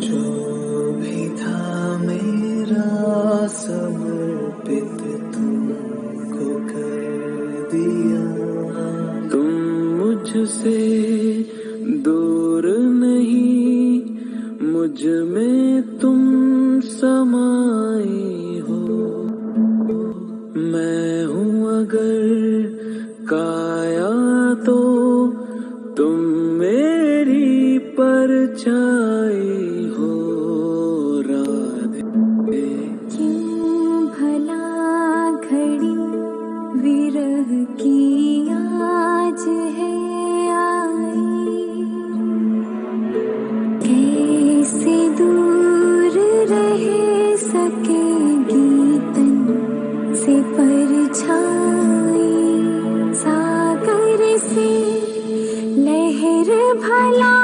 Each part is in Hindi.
जो भी था मेरा समर्पित तुमको कर दिया। तुम मुझसे दूर नहीं, मुझ में तुम समाए हो। मैं हूँ अगर काया तो तुम मेरी परछाई हो राधे। क्यों भला घड़ी विरह की आज है आई, कैसे दूर रह सकेगी तन से परछाई। सागर से लहर भला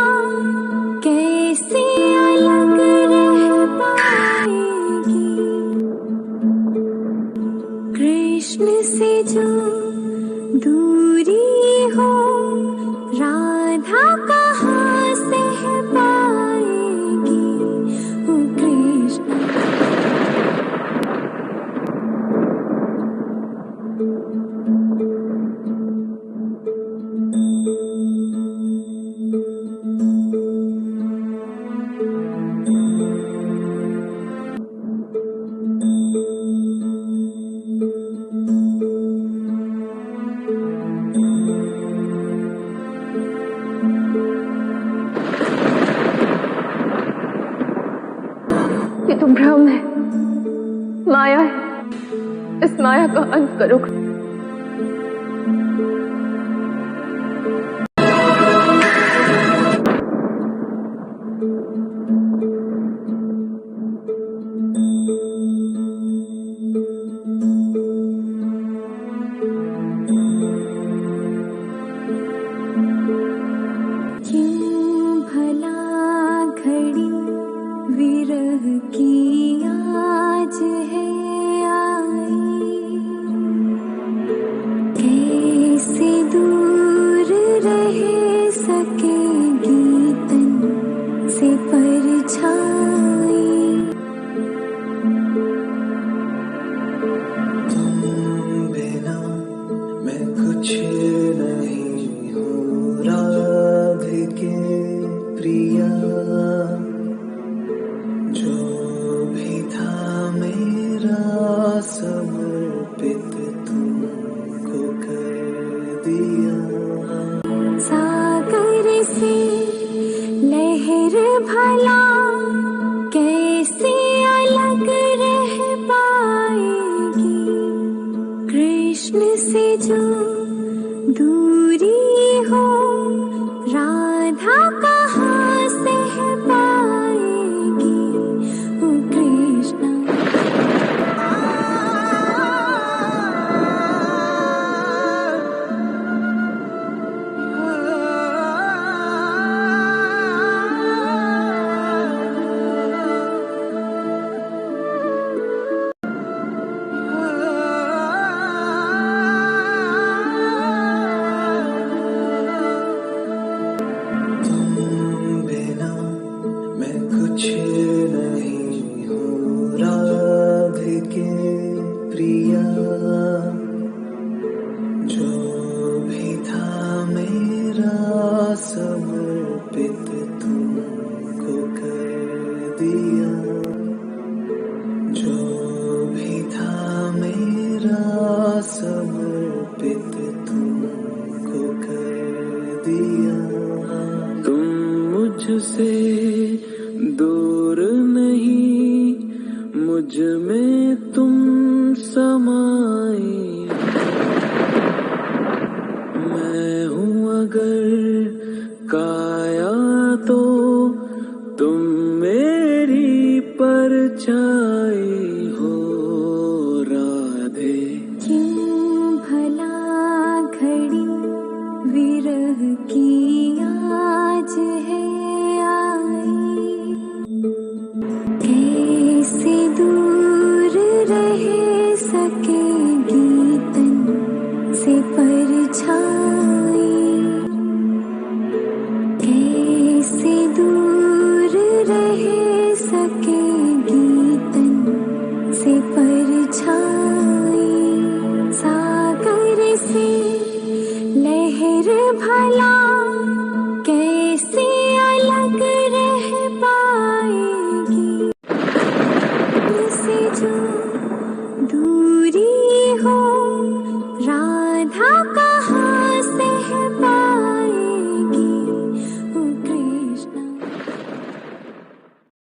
कैसे अलग रह पाएगी, कृष्ण से जो दूरी हो राधा कहाँ सह पाएगी। ओ कृष्ण ये तो भ्रम है, माया है। इस माया का अंत करो। क्यों भला घड़ी विरह की आज है आई, कैसे दूर रह सकेगी तन से परछाई। तुम बिना मैं कुछ नहीं हूँ राधिके प्रिया। जो भी था मेरा समर्पित तुमको कर दिया। सागर से लहर भला कैसे अलग रह पाएगी, कृष्ण से जो दूरी हो राधा कहाँ सह पाएगी। ओ कृष्ण कुछ नहीं हूँ राधिके प्रिया। जो भी था मेरा समर्पित तुमको कर दिया। जो भी था मेरा समर्पित तुमको कर दिया। तुम मुझसे दूर नहीं, मुझ में तुम समाए। मैं हूँ अगर काया तो तुम मेरी परछाई